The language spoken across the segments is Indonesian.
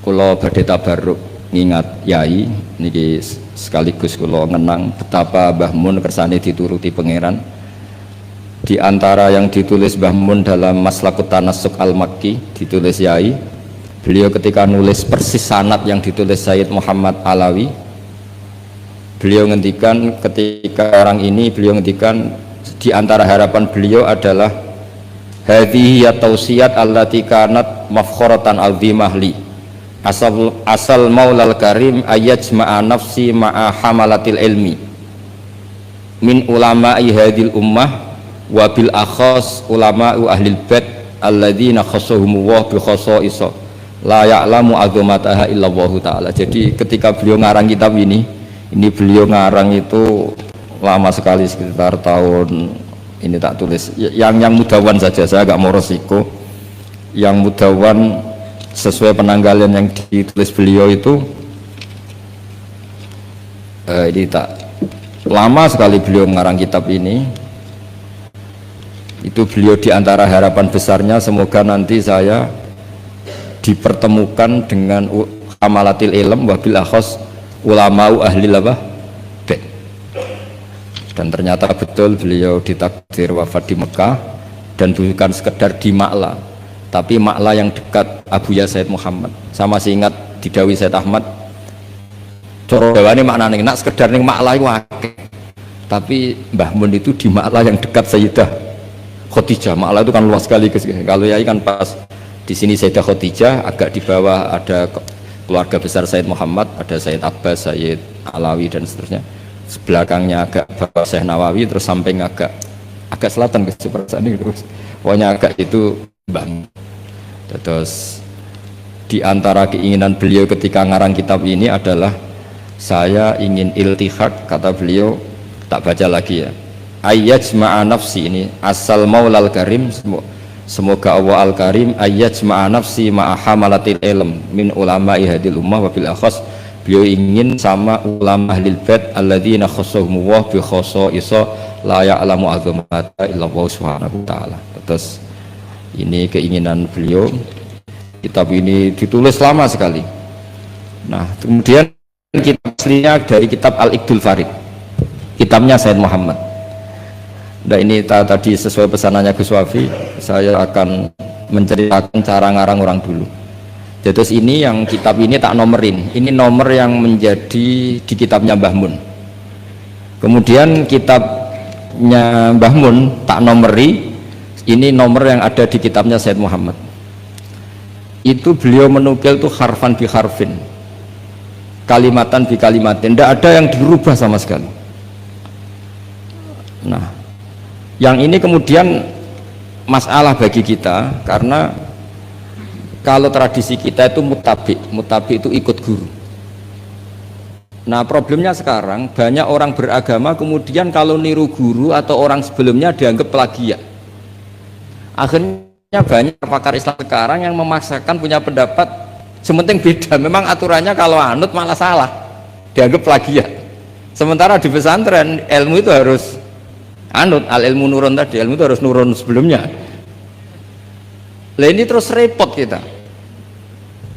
Kula badhe tabarruk ngingat yai niki sekaligus kula ngenang betapa Mbah Mun kersane dituruti pangeran. Di antara yang ditulis Mbah Mun dalam Maslakut Tanassuk Al-Makki ditulis yai, beliau ketika nulis persis sanad yang ditulis Sayyid Muhammad Alawi, beliau ngendikan ketika orang ini beliau ngendikan di antara harapan beliau adalah hadhihi ya tausiyat allati kanat mafkhoratan azimah li asal maulal karim ayajma'a nafsi ma'a hamalatil ilmi min ulama'i hadil ummah wa bil akhas ulama'u ahlil bait alladzina khassahumullah bi khassa'isa la ya'lamu azamataha illallahu ta'ala. Jadi ketika beliau ngarang kitab ini beliau ngarang itu lama sekali, sekitar tahun ini tak tulis yang mudawan saja, saya agak mau resiko yang mudawan sesuai penanggalan yang ditulis beliau itu ini tak lama sekali beliau mengarang kitab ini. Itu beliau diantara harapan besarnya semoga nanti saya dipertemukan dengan amalatil ilm wabil akhos ulama'u ahli labah. Dan ternyata betul beliau ditakdir wafat di Mekah, dan bukan sekedar di Ma'la, tapi Ma'la yang dekat Abu Ya Said Muhammad. Sama masih ingat didawi Said Ahmad coro Jawa ini maknanya nak sekedar ning Ma'la itu akeh, tapi Mbah Mun itu di Ma'la yang dekat Sayyidah Khadijah. Ma'la itu kan luas sekali, kalau yai kan pas di sini Sayyidah Khadijah, agak di bawah ada keluarga besar Said Muhammad, ada Said Abbas, Said Alawi dan seterusnya. Sebelakangnya agak bawah Syekh Nawawi, terus samping agak selatan ke seperti terus pokoknya agak itu bang. Terus di antara keinginan beliau ketika ngarang kitab ini adalah saya ingin iltihaq, kata beliau, tak baca lagi ya, ayyajma'a nafsi, ini asal maulal karim, semoga Allah al-karim ayyajma'a nafsi ma'a hamalatil ilm min ulama'i hadil ummah wabil akhas. Beliau ingin sama ulama ahlil bait alladzina khassahumullah bi khassa'isa la ya'lamu azamata illallah subhanahu wa ta'ala. Terus ini keinginan beliau, kitab ini ditulis lama sekali. Nah kemudian kitab aslinya dari kitab Al-Iqdul Farid, kitabnya Said Muhammad. Nah ini tadi sesuai pesanannya Gus Wafi, saya akan menceritakan cara ngarang orang dulu. Terus ini yang kitab ini tak nomerin, ini nomor yang menjadi di kitabnya Mbah Mun. Kemudian kitabnya Mbah Mun tak nomeri, ini nomor yang ada di kitabnya Said Muhammad. Itu beliau menukil tuh harfan bi harfin, kalimatan bi kalimatin, tidak ada yang dirubah sama sekali. Nah yang ini kemudian masalah bagi kita, karena kalau tradisi kita itu mutabi itu ikut guru. Nah problemnya sekarang banyak orang beragama kemudian kalau niru guru atau orang sebelumnya dianggap plagiat. Akhirnya banyak pakar Islam sekarang yang memaksakan punya pendapat sementing beda, memang aturannya kalau anut malah salah, dianggap plagiat. Sementara di pesantren ilmu itu harus anut, al ilmu nurun tadi, ilmu itu harus nurun sebelumnya. Lah ini terus repot kita.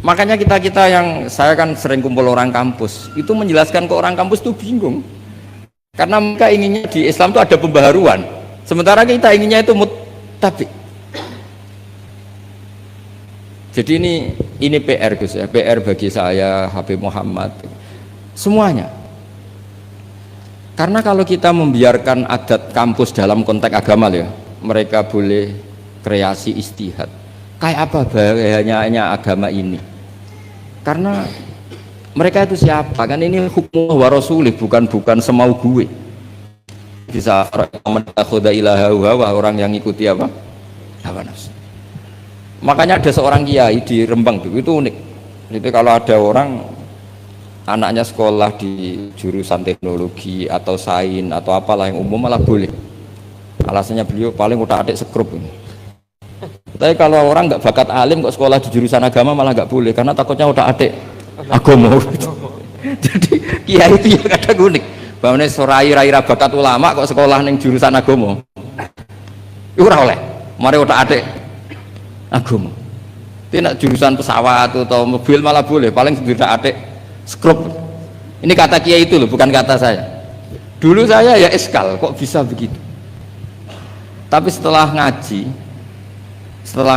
Makanya kita yang saya kan sering kumpul orang kampus, itu menjelaskan ke orang kampus itu bingung. Karena mereka inginnya di Islam itu ada pembaharuan, sementara kita inginnya itu mutabi. Jadi ini PR Gus ya, PR bagi saya, Habib Muhammad, semuanya. Karena kalau kita membiarkan adat kampus dalam konteks agama ya, mereka boleh kreasi istihad. Kayak apa bahayanya agama ini? Karena mereka itu siapa? Kan ini hukum wa rasulih, bukan semau gue. Bisa menakhuda ilaha wa orang yang ikuti apa? Hawa nafsu. Makanya ada seorang kiai di Rembang itu unik. Jadi kalau ada orang anaknya sekolah di jurusan teknologi atau sains atau apalah yang umum malah boleh. Alasannya beliau paling utak-atik sekrup ini. Tapi kalau orang nggak bakat alim kok sekolah di jurusan agama malah nggak boleh karena takutnya utak-atik agama. Jadi kiai itu yang kadang unik. Bahwa sorai bakat ulama kok sekolah ning jurusan agama. Iku ora oleh. Mari utak-atik agama. Tidak jurusan pesawat atau mobil malah boleh, paling tidak atik skrup. Ini kata kiai itu loh, bukan kata saya. Dulu saya ya eskal, kok bisa begitu. Tapi setelah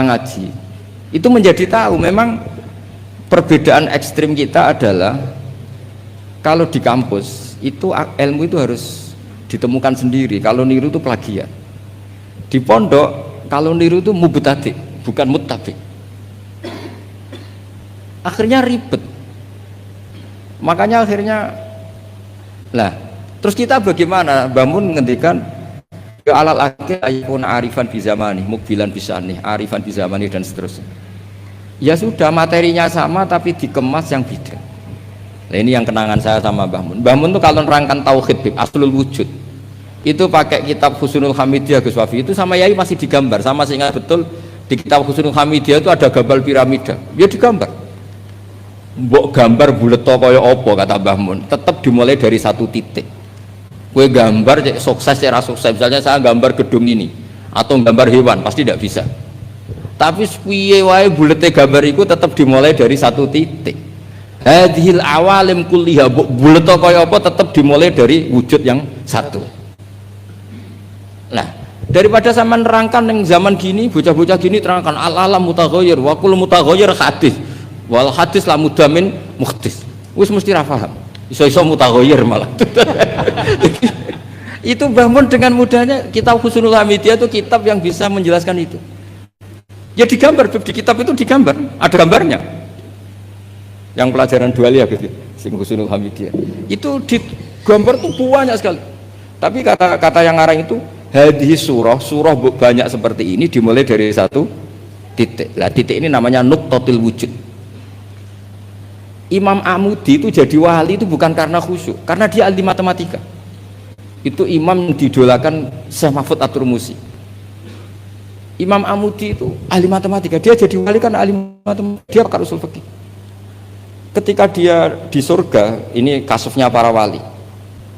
ngaji itu menjadi tahu memang perbedaan ekstrim kita adalah kalau di kampus itu ilmu itu harus ditemukan sendiri, kalau niru itu plagiat. Di pondok kalau niru itu mubtadi, bukan muttabi. Akhirnya ribet. Makanya akhirnya lah, terus kita bagaimana? Bangun ngendikan ke alal akil ayakun arifan bi zamani, mukbilan bisani, arifan bi zamani dan seterusnya. Ya sudah, materinya sama tapi dikemas yang beda. Nah, ini yang kenangan saya sama Mbah Mun. Mbah Mun tuh kalau nerangkan tauhid aslul wujud itu pakai kitab Husnul Hamidiyah Gus Wafi, itu sama Yai masih digambar. Sama saya ingat betul di kitab Husnul Hamidiyah itu ada gambar piramida, dia digambar. Mbok gambar bulet kaya apa kata Mbah Mun, tetap dimulai dari satu titik. Kue gambar cek sukses cara sukses, misalnya saya gambar gedung ini atau gambar hewan pasti tidak bisa. Tapi piye wae bulete gambar itu tetap dimulai dari satu titik. Hadhil awalim kulliha, bulet kaya apa tetap dimulai dari wujud yang satu. Nah, daripada sama nerangkan yang zaman gini, bocah-bocah gini terangkan al-alam mutaghayyir wa kullu mutaghayyir hadis. Wal hadis la mudamin muhdis. Wis mesti ra paham. Iso-iso mutaghayyir malah. Itu bangun dengan mudahnya kitab Husnul Hamidiyah itu kitab yang bisa menjelaskan itu. Ya digambar di kitab itu digambar, ada gambarnya. Yang pelajaran dualia gitu, sing Husnul Hamidiyah. Itu digambar tuh banyak sekali. Tapi kata yang ngarang itu hadis surah banyak seperti ini dimulai dari satu titik. Lah titik ini namanya nuqtatul wujud. Imam Amudi itu jadi wali itu bukan karena khusyuk, karena dia ahli matematika. Itu imam yang didolakan Syekh Mahfud At-Turmusi. Imam Amudi itu ahli matematika, dia jadi wali kan ahli matematika, dia pakar usul fikih. Ketika dia di surga, ini kasusnya para wali.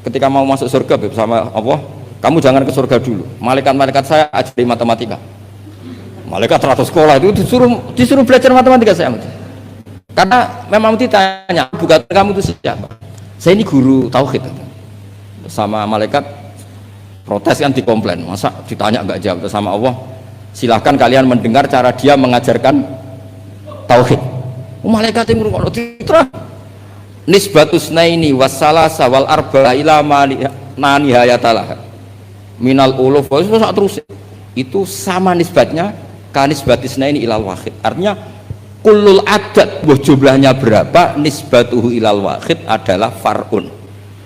Ketika mau masuk surga bersama Allah, kamu jangan ke surga dulu. Malaikat-malaikat saya ajari matematika. Malaikat 100 sekolah itu disuruh belajar matematika saya. Karena memang ditanya, bukan kamu itu siapa? Saya ini guru tauhid. Sama malaikat protes kan, dikomplain, masa ditanya nggak jawab. Sama Allah, silahkan kalian mendengar cara dia mengajarkan tauhid. Malaikat yang ngurung titra nisbatus naini wassalasa wal arba ila nani hayatalah minal uluf terus itu sama nisbatnya kanisbatis naini ilal wahid. Artinya kulul adat, jumlahnya berapa, nisbatuhu ilal wahid adalah far'un.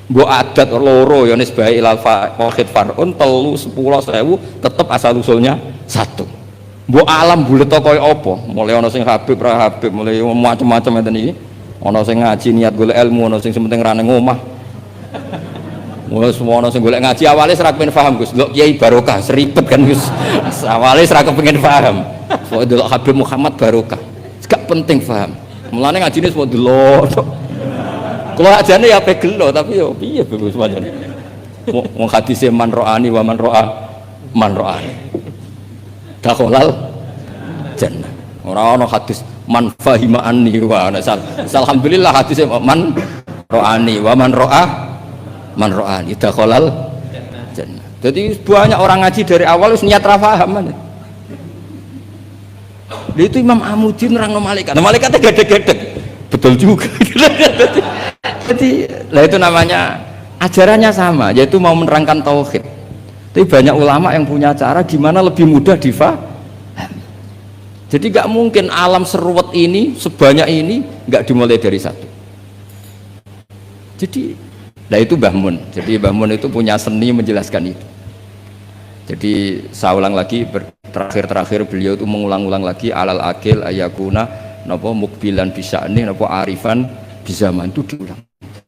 Mbok adat loro ya nisbah ilal wahid far'un, telu 10 sewu tetap asal usulnya satu. Mbok alam bulet kaya apa, mulai ana sing Habib ra Habib, mulai macam-macam ngeten iki. Ana sing ngaji niat golek ilmu, ana sing penting ra ning omah. Mulai semua ana sing golek ngaji awale ora kepengin paham Gus. Lho Kiai barokah seribet kan Gus. Awale ora kepengin paham. Kok delok Habib Muhammad barokah. Gak penting paham. Mulane ngajine semua delok. Kalau ajane ya pe gelo tapi yo piye Gus pancen. Wong hadise man ro'ani wa man ro'ani. Dakhalal jannah. Ora ana hadis man fahima anni wa ana alhamdulillah hadise man ro'ani wa man ro'ani dakhalal jannah. Jadi banyak orang ngaji dari awal wis niat ra paham. Itu Imam Amudi nerangno malaikat. Nah, malaikatnya gedek-gedek. Betul juga. Jadi, lah itu namanya ajarannya sama, yaitu mau menerangkan tauhid. Tapi banyak ulama yang punya cara gimana lebih mudah difaham. Jadi nggak mungkin alam seruat ini sebanyak ini nggak dimulai dari satu. Jadi, lah itu Mbah Mun. Jadi Mbah Mun itu punya seni menjelaskan itu. Jadi saya ulang lagi, terakhir beliau itu mengulang-ulang lagi alal akil ayakuna napa mukbilan bisa'ni napa arifan bizaman, itu diulang.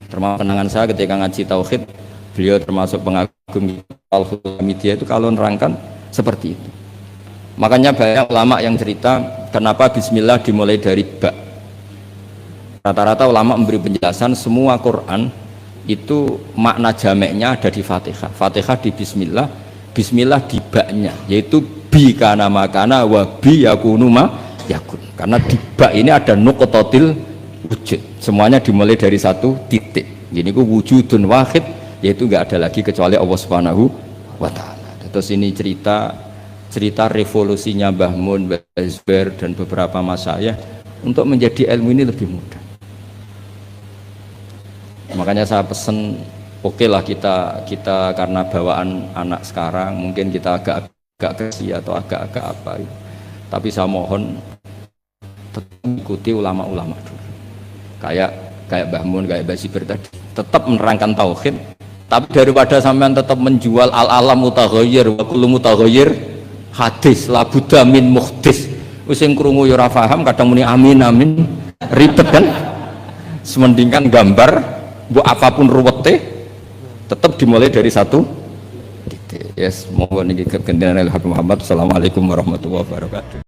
Termasuk kenangan saya ketika ngaji tauhid, beliau termasuk pengagum Al-Hamidiyah itu kalau nerangkan seperti itu. Makanya banyak ulama yang cerita kenapa bismillah dimulai dari ba. Rata-rata ulama memberi penjelasan semua Quran itu makna jameknya ada di Fatihah. Fatihah di bismillah, bismillah di ba-nya, yaitu bi kana makana wa bi yakunu ma yakun. Karena di bak ini ada nuqtatil wujud. Semuanya dimulai dari satu titik. Ini ku wujudun wahid, yaitu enggak ada lagi kecuali Allah Subhanahu wa taala. Terus ini cerita revolusinya Mbah Mun, Mbah Zubair dan beberapa masyayikh untuk menjadi ilmu ini lebih mudah. Makanya saya pesen, oke lah kita karena bawaan anak sekarang mungkin kita agak kesi atau agak apa, tapi saya mohon tetap mengikuti ulama-ulama dulu, kayak Mbah Mun, kayak Mbah Zubair tadi, tetap menerangkan tauhid. Tapi daripada sampean tetap menjual al-alam mutaghayyir wa kullu mutaghayyir hadis la budda min muhdis, wis sing krungu ya ora paham, kadang muni amin ribet kan. Semendingkan gambar bu apapun ruwete tetap dimulai dari satu titik. Yes, mohon niki kegendean Habib Muhammad. Assalamualaikum warahmatullahi wabarakatuh.